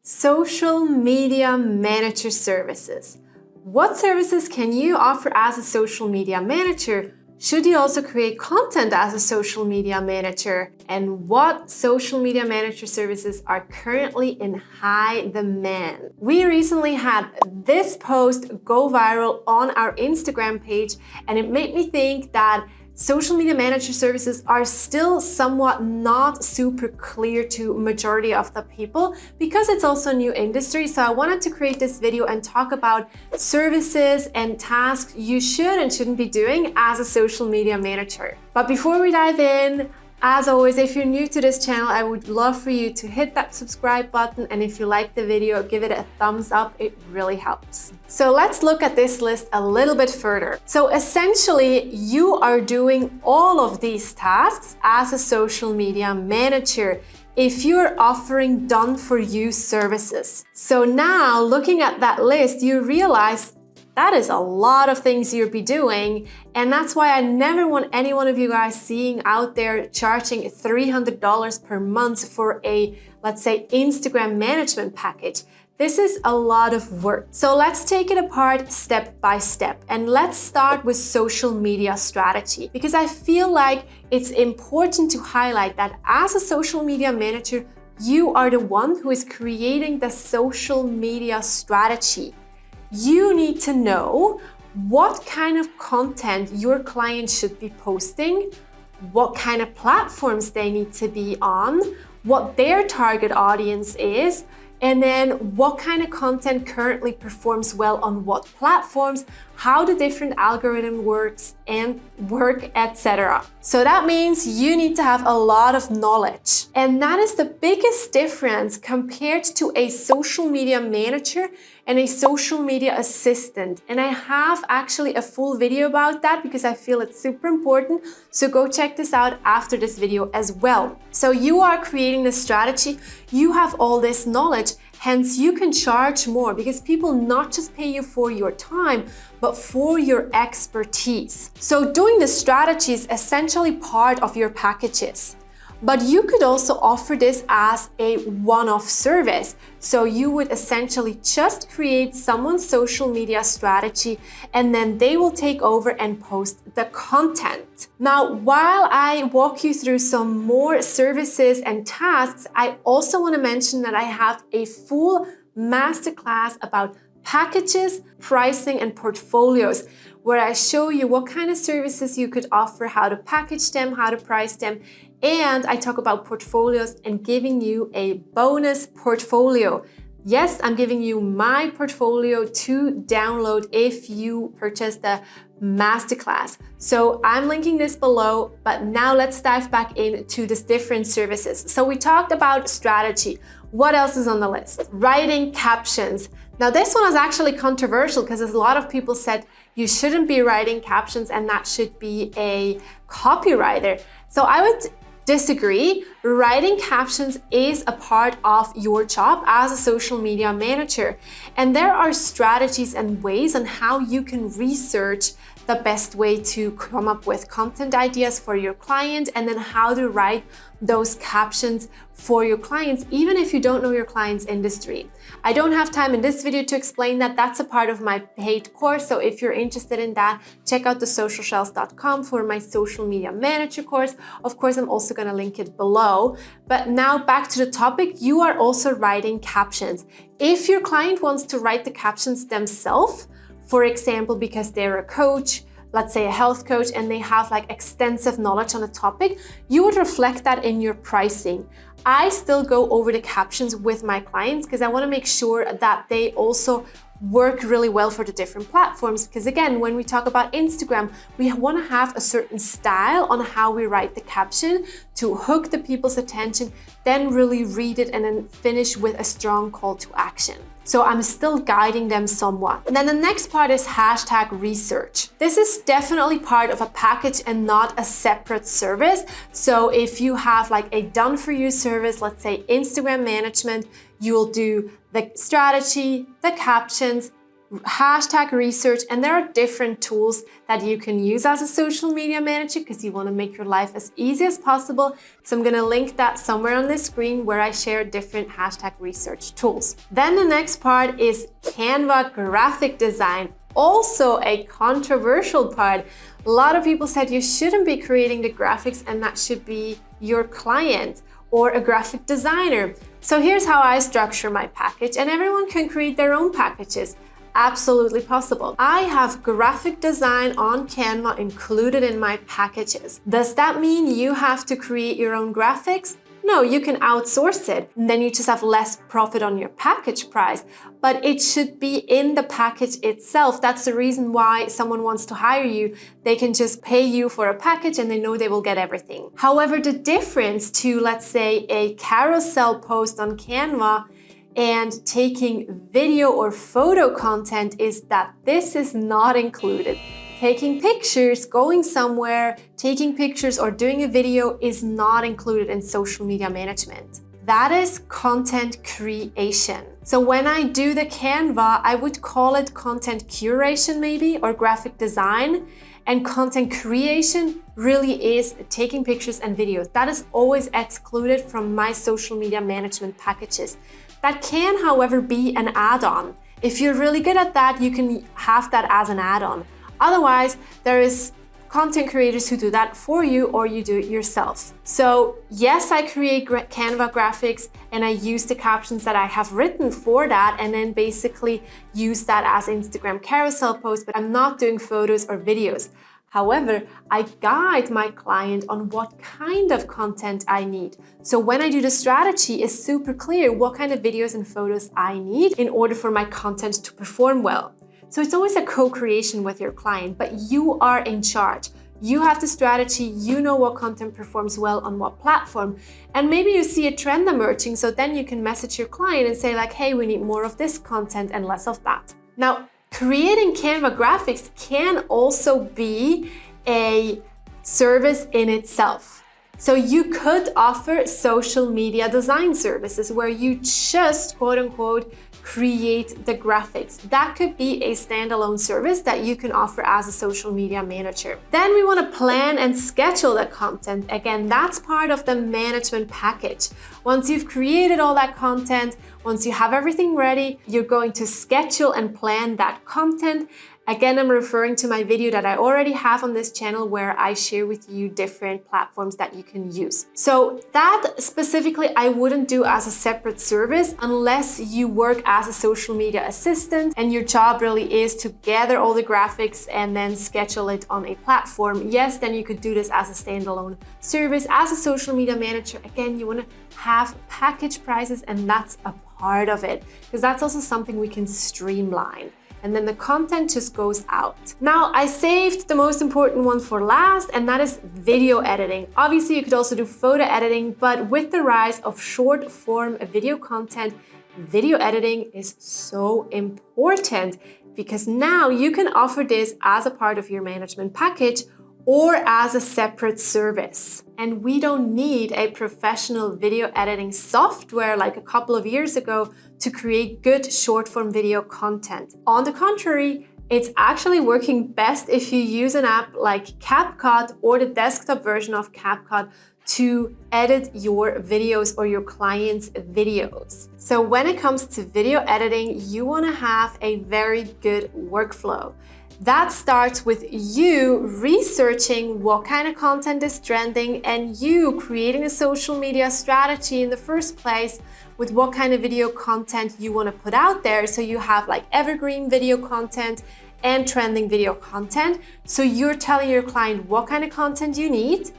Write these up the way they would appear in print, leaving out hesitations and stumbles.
Social media manager services. What services can you offer as a social media manager? Should you also create content as a social media manager? And what social media manager services are currently in high demand? We recently had this post go viral on our Instagram page, and it made me think that social media manager services are still somewhat not super clear to majority of the people because it's also a new industry. So I wanted to create this video and talk about services and tasks you should and shouldn't be doing as a social media manager. But before we dive in, as always, if you're new to this channel, I would love for you to hit that subscribe button, and if you like the video, give it a thumbs up. It really helps. So let's look at this list a little bit further. So essentially, you are doing all of these tasks as a social media manager if you're offering done-for-you services. So now, looking at that list, you realize that is a lot of things you'll be doing, and that's why I never want any one of you guys seeing out there charging $300 per month for a, let's say, Instagram management package. This is a lot of work. So let's take it apart step by step, and let's start with social media strategy, because I feel like it's important to highlight that as a social media manager, you are the one who is creating the social media strategy. You need to know what kind of content your client should be posting, what kind of platforms they need to be on, what their target audience is, and then what kind of content currently performs well on what platforms, how the different algorithm works, etc. So that means you need to have a lot of knowledge. And that is the biggest difference compared to a social media manager and a social media assistant. And I have actually a full video about that because I feel it's super important. So go check this out after this video as well. So you are creating the strategy, you have all this knowledge, hence you can charge more because people not just pay you for your time, but for your expertise. So doing the strategy is essentially part of your packages. But you could also offer this as a one-off service. So you would essentially just create someone's social media strategy, and then they will take over and post the content. Now, while I walk you through some more services and tasks, I also want to mention that I have a full masterclass about packages, pricing, and portfolios, where I show you what kind of services you could offer, how to package them, how to price them, and I talk about portfolios and giving you a bonus portfolio. Yes, I'm giving you my portfolio to download if you purchase the masterclass. So I'm linking this below, but now let's dive back into these different services. So we talked about strategy. What else is on the list? Writing captions. Now this one is actually controversial because a lot of people said you shouldn't be writing captions and that should be a copywriter. So I would disagree. Writing captions is a part of your job as a social media manager. And there are strategies and ways on how you can research the best way to come up with content ideas for your client, and then how to write those captions for your clients, even if you don't know your client's industry. I don't have time in this video to explain that. That's a part of my paid course. So if you're interested in that, check out thesocialshells.com for my social media manager course. Of course, I'm also going to link it below. But now back to the topic, you are also writing captions. If your client wants to write the captions themselves, for example, because they're a coach, let's say a health coach, and they have like extensive knowledge on a topic, you would reflect that in your pricing. I still go over the captions with my clients because I want to make sure that they also work really well for the different platforms. Because again, when we talk about Instagram, we want to have a certain style on how we write the caption to hook the people's attention, then really read it and then finish with a strong call to action. So I'm still guiding them somewhat. And then the next part is hashtag research. This is definitely part of a package and not a separate service. So if you have like a done for you service, let's say Instagram management, you'll do the strategy, the captions, hashtag research, and there are different tools that you can use as a social media manager because you want to make your life as easy as possible. So I'm going to link that somewhere on the screen where I share different hashtag research tools. Then the next part is Canva graphic design. Also a controversial part. A lot of people said you shouldn't be creating the graphics and that should be your client or a graphic designer. So here's how I structure my package, and everyone can create their own packages. Absolutely possible. I have graphic design on Canva included in my packages. Does that mean you have to create your own graphics? No, you can outsource it, and then you just have less profit on your package price, but it should be in the package itself. That's the reason why someone wants to hire you. They can just pay you for a package and they know they will get everything. However, the difference to, let's say, a carousel post on Canva and taking video or photo content is that this is not included. Taking pictures, going somewhere, taking pictures or doing a video is not included in social media management. That is content creation. So when I do the Canva, I would call it content curation maybe, or graphic design. And content creation really is taking pictures and videos. That is always excluded from my social media management packages. That can, however, be an add-on. If you're really good at that, you can have that as an add-on. Otherwise, there is content creators who do that for you, or you do it yourself. So yes, I create Canva graphics and I use the captions that I have written for that and then basically use that as Instagram carousel posts, but I'm not doing photos or videos. However, I guide my client on what kind of content I need. So when I do the strategy, it's super clear what kind of videos and photos I need in order for my content to perform well. So it's always a co-creation with your client, but you are in charge. You have the strategy, you know what content performs well on what platform, and maybe you see a trend emerging, so then you can message your client and say like, hey, we need more of this content and less of that. Now, creating Canva graphics can also be a service in itself. So you could offer social media design services where you just, quote unquote, create the graphics. That could be a standalone service that you can offer as a social media manager. Then we want to plan and schedule the content. Again, that's part of the management package. Once you've created all that content, once you have everything ready, you're going to schedule and plan that content. Again, I'm referring to my video that I already have on this channel where I share with you different platforms that you can use. So that specifically I wouldn't do as a separate service unless you work as a social media assistant and your job really is to gather all the graphics and then schedule it on a platform. Yes, then you could do this as a standalone service. As a social media manager, again, you want to have package prices, and that's a part of it because that's also something we can streamline. And then the content just goes out. Now, I saved the most important one for last, and that is video editing. Obviously, you could also do photo editing, but with the rise of short form video content, video editing is so important because now you can offer this as a part of your management package or as a separate service. And we don't need a professional video editing software like a couple of years ago to create good short form video content. On the contrary, it's actually working best if you use an app like CapCut or the desktop version of CapCut to edit your videos or your clients' videos. So when it comes to video editing, you want to have a very good workflow. That starts with you researching what kind of content is trending and you creating a social media strategy in the first place with what kind of video content you want to put out there. So you have like evergreen video content and trending video content. So you're telling your client what kind of content you need.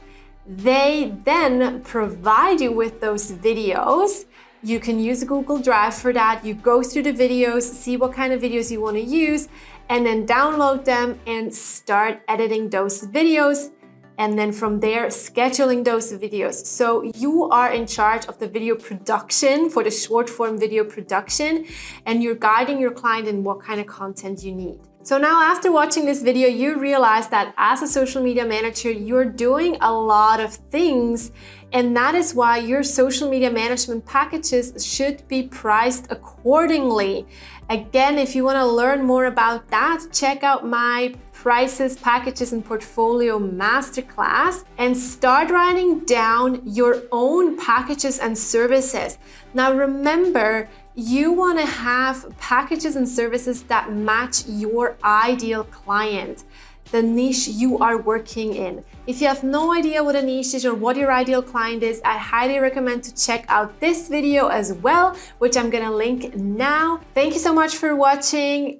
They then provide you with those videos. You can use Google Drive for that. You go through the videos, see what kind of videos you want to use, and then download them and start editing those videos. And then from there, scheduling those videos. So you are in charge of the video production for the short form video production, and you're guiding your client in what kind of content you need. So now after watching this video, you realize that as a social media manager, you're doing a lot of things, and that is why your social media management packages should be priced accordingly. Again, if you want to learn more about that, check out my Prices, Packages, and Portfolio Masterclass and start writing down your own packages and services. Now remember, you want to have packages and services that match your ideal client, the niche you are working in. If you have no idea what a niche is or what your ideal client is, I highly recommend to check out this video as well, which I'm gonna link now. Thank you so much for watching.